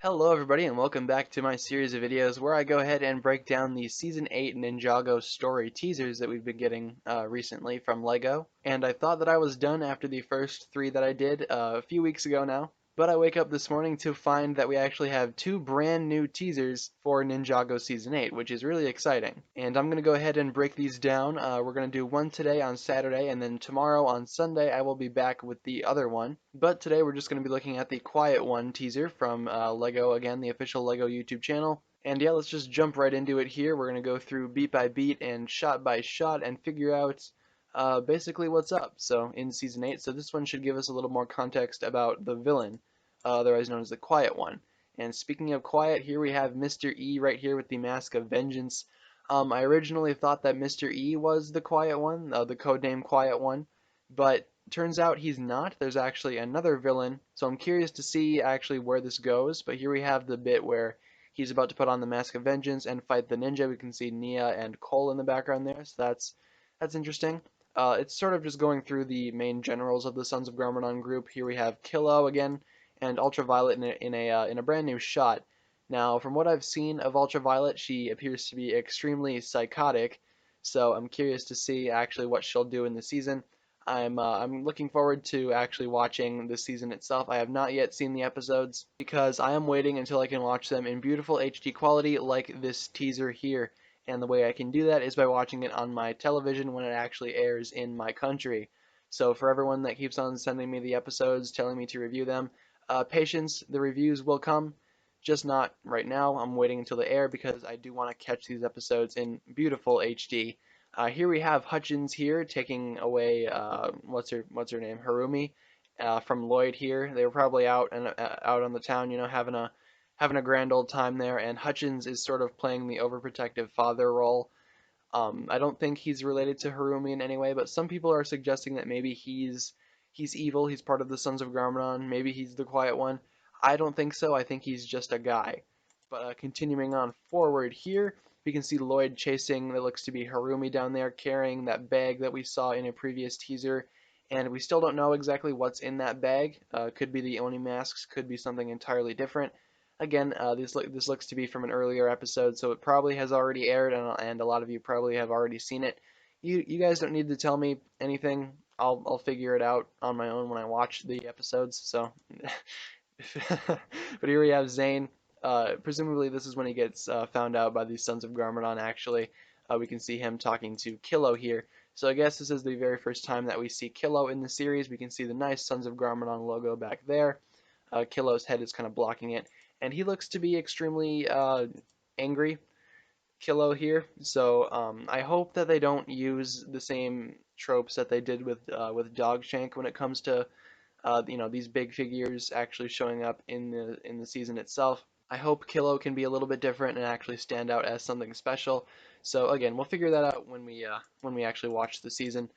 Hello everybody and welcome back to my series of videos where I go ahead and break down the Season 8 Ninjago story teasers that we've been getting recently from LEGO. And I thought that I was done after the first three that I did a few weeks ago now. But I wake up this morning to find that we actually have two brand new teasers for Ninjago Season 8, which is really exciting. And I'm going to go ahead and break these down. We're going to do one today on Saturday, and then tomorrow on Sunday I will be back with the other one. But today we're just going to be looking at the Quiet One teaser from LEGO, again, the official LEGO YouTube channel. And yeah, let's just jump right into it here. We're going to go through beat by beat and shot by shot and figure out basically what's up. So in Season 8, so this one should give us a little more context about the villain, otherwise known as the Quiet One. And speaking of quiet, here we have Mr. E right here with the Mask of Vengeance. I originally thought that Mr. E was the Quiet One, the codename Quiet One, but turns out he's not. There's actually another villain, so I'm curious to see actually where this goes. But here we have the bit where he's about to put on the Mask of Vengeance and fight the ninja. We can see Nia and Cole in the background there, so that's interesting. It's sort of just going through the main generals of the Sons of Garmadon group. Here we have Kilo again and Ultraviolet in a brand new shot. Now, from what I've seen of Ultraviolet, she appears to be extremely psychotic, so I'm curious to see actually what she'll do in the season. I'm looking forward to actually watching the season itself. I have not yet seen the episodes because I am waiting until I can watch them in beautiful HD quality like this teaser here. And the way I can do that is by watching it on my television when it actually airs in my country. So for everyone that keeps on sending me the episodes, telling me to review them, patience, the reviews will come, just not right now. I'm waiting until they air because I do want to catch these episodes in beautiful HD. Here we have Hutchins here taking away what's her name, Harumi, from Lloyd here. They were probably out on the town, having a grand old time there, and Hutchins is sort of playing the overprotective father role. I don't think he's related to Harumi in any way, but some people are suggesting that maybe he's evil. He's part of the Sons of Garmadon. Maybe he's the Quiet One. I don't think so. I think he's just a guy. But continuing on forward here, we can see Lloyd chasing that looks to be Harumi down there, carrying that bag that we saw in a previous teaser. And we still don't know exactly what's in that bag. Could be the Oni masks, could be something entirely different. Again, this looks to be from an earlier episode, so it probably has already aired, and a lot of you probably have already seen it. You guys don't need to tell me anything. I'll figure it out on my own when I watch the episodes. So, but here we have Zane. Presumably, this is when he gets found out by the Sons of Garmadon. Actually, we can see him talking to Kilo here. So I guess this is the very first time that we see Kilo in the series. We can see the nice Sons of Garmadon logo back there. Kilo's head is kind of blocking it, and he looks to be extremely angry, Kilo here. So I hope that they don't use the same tropes that they did with Dogshank when it comes to these big figures actually showing up in the season itself. I hope Kilo can be a little bit different and actually stand out as something special. So again, we'll figure that out when we actually watch the season.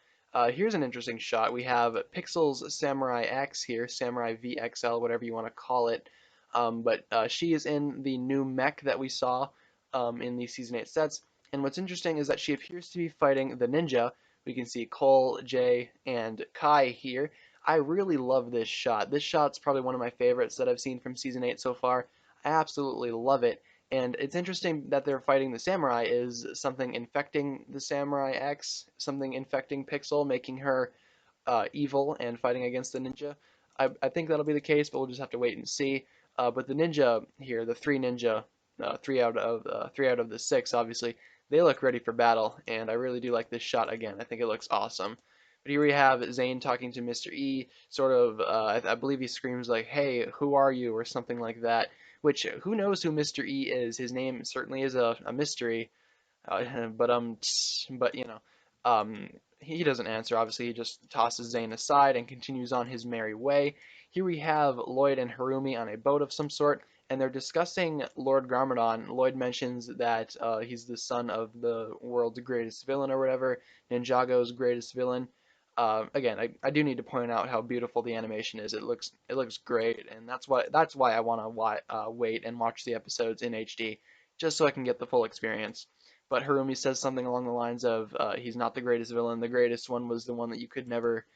Here's an interesting shot. We have Pixel's Samurai X here, Samurai VXL, whatever you want to call it. But she is in the new mech that we saw in the Season 8 sets. And what's interesting is that she appears to be fighting the ninja. We can see Cole, Jay, and Kai here. I really love this shot. This shot's probably one of my favorites that I've seen from Season 8 so far. I absolutely love it. And it's interesting that they're fighting the samurai is something infecting the Samurai X, something infecting Pixel, making her evil and fighting against the ninja. I think that'll be the case, but we'll just have to wait and see. But the ninja here, the three ninja, three out of the six, obviously, they look ready for battle, and I really do like this shot again. I think it looks awesome. But here we have Zane talking to Mr. E, sort of, I believe he screams like, "Hey, who are you?" or something like that. Which, who knows who Mr. E is? His name certainly is a mystery. But he doesn't answer. Obviously, he just tosses Zane aside and continues on his merry way. Here we have Lloyd and Harumi on a boat of some sort, and they're discussing Lord Garmadon. Lloyd mentions that he's the son of the world's greatest villain or whatever, Ninjago's greatest villain. Again, I do need to point out how beautiful the animation is. It looks great, and that's why I want to wait and watch the episodes in HD, just so I can get the full experience. But Harumi says something along the lines of, he's not the greatest villain. The greatest one was the one that you could never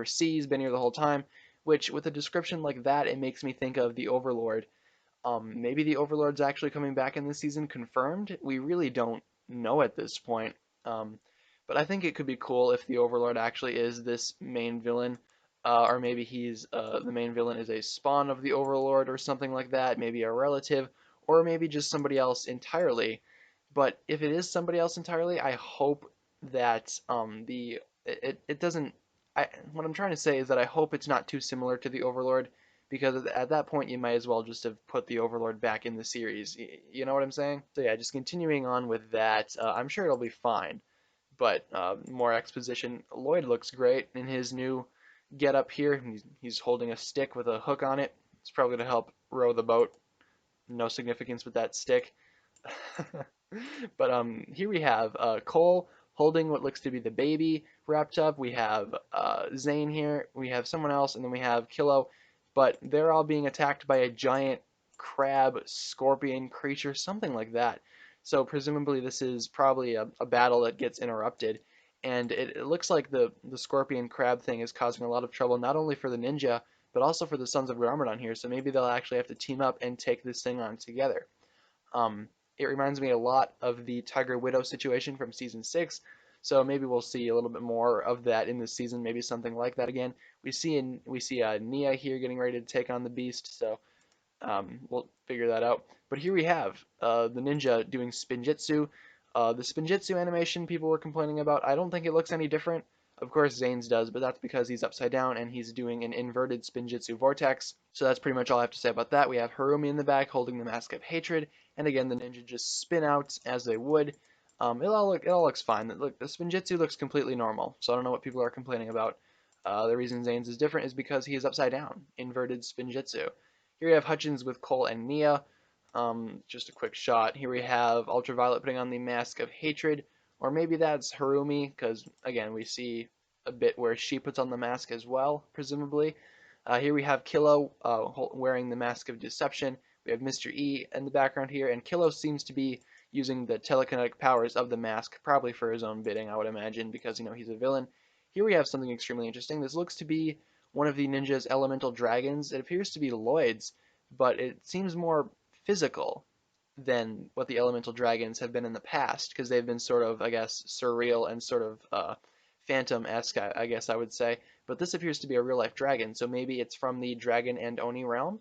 see. He's been here the whole time. Which, with a description like that, it makes me think of the Overlord. Maybe the Overlord's actually coming back in this season, confirmed. We really don't know at this point. Um, but I think it could be cool if the Overlord actually is this main villain, or maybe he's the main villain is a spawn of the Overlord or something like that. Maybe a relative, or maybe just somebody else entirely. But if it is somebody else entirely, I hope that it doesn't. What I'm trying to say is that I hope it's not too similar to the Overlord, because at that point you might as well just have put the Overlord back in the series. You know what I'm saying? So yeah, just continuing on with that, I'm sure it'll be fine. But more exposition. Lloyd looks great in his new getup here. He's holding a stick with a hook on it. It's probably going to help row the boat. No significance with that stick. But here we have Cole holding what looks to be the baby wrapped up. We have Zane here. We have someone else, and then we have Kilo. But they're all being attacked by a giant crab, scorpion creature, something like that. So presumably this is probably a battle that gets interrupted. And it looks like the scorpion crab thing is causing a lot of trouble, not only for the ninja, but also for the Sons of Garmadon here. So maybe they'll actually have to team up and take this thing on together. Um, it reminds me a lot of the Tiger Widow situation from season 6, so maybe we'll see a little bit more of that in this season. Maybe something like that again. We see Nia here getting ready to take on the beast, so we'll figure that out. But here we have the ninja doing Spinjitzu. The Spinjitzu animation people were complaining about. I don't think it looks any different. Of course, Zane's does, but that's because he's upside down and he's doing an inverted Spinjitzu vortex. So that's pretty much all I have to say about that. We have Harumi in the back holding the Mask of Hatred, and again, the ninja just spin out as they would. It all looks fine. Look, the Spinjitzu looks completely normal, so I don't know what people are complaining about. The reason Zane's is different is because he is upside down, inverted Spinjitzu. Here we have Hutchins with Cole and Nia. Just a quick shot. Here we have Ultraviolet putting on the Mask of Hatred, or maybe that's Harumi, because again, we see a bit where she puts on the mask as well, presumably. Here we have Kilo wearing the Mask of Deception. We have Mr. E in the background here, and Kilo seems to be using the telekinetic powers of the mask, probably for his own bidding, I would imagine, because, he's a villain. Here we have something extremely interesting. This looks to be one of the ninja's elemental dragons. It appears to be Lloyd's, but it seems more physical than what the elemental dragons have been in the past, because they've been sort of, I guess, surreal and sort of phantom-esque, I guess I would say. But this appears to be a real-life dragon, so maybe it's from the Dragon and Oni realm.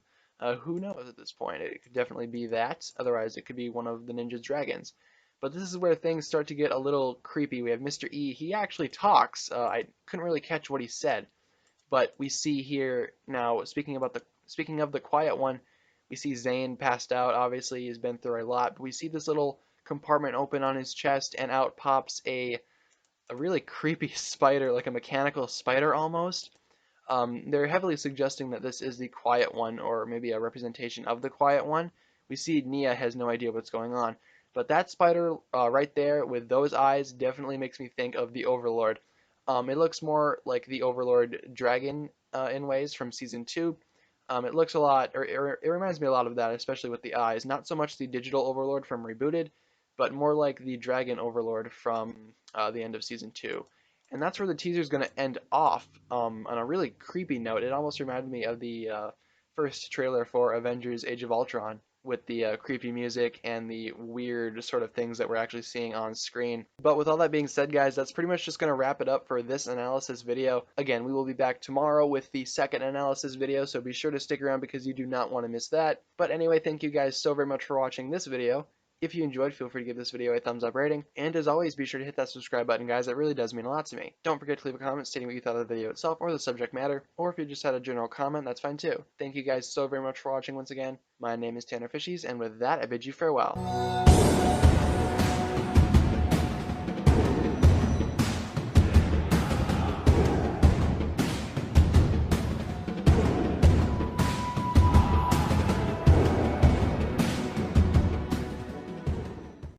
Who knows at this point? It could definitely be that. Otherwise, it could be one of the ninja's dragons. But this is where things start to get a little creepy. We have Mr. E. He actually talks. I couldn't really catch what he said, but we see here now, speaking of the quiet one, we see Zane passed out. Obviously, he's been through a lot. But we see this little compartment open on his chest, and out pops a really creepy spider, like a mechanical spider almost. They're heavily suggesting that this is the Quiet One, or maybe a representation of the Quiet One. We see Nia has no idea what's going on. But that spider right there with those eyes definitely makes me think of the Overlord. It looks more like the Overlord dragon in ways from season 2. It looks a lot, or it reminds me a lot of that, especially with the eyes. Not so much the digital Overlord from Rebooted, but more like the Dragon Overlord from the end of season 2. And that's where the teaser is going to end off on a really creepy note. It almost reminded me of the first trailer for Avengers Age of Ultron, with the creepy music and the weird sort of things that we're actually seeing on screen. But with all that being said, guys, that's pretty much just going to wrap it up for this analysis video. Again, we will be back tomorrow with the second analysis video, so be sure to stick around because you do not want to miss that. But anyway, thank you guys so very much for watching this video. If you enjoyed, feel free to give this video a thumbs up rating, and as always, be sure to hit that subscribe button, guys. That really does mean a lot to me. Don't forget to leave a comment stating what you thought of the video itself or the subject matter, or if you just had a general comment, that's fine too. Thank you guys so very much for watching once again. My name is TannerFishies, and with that, I bid you farewell.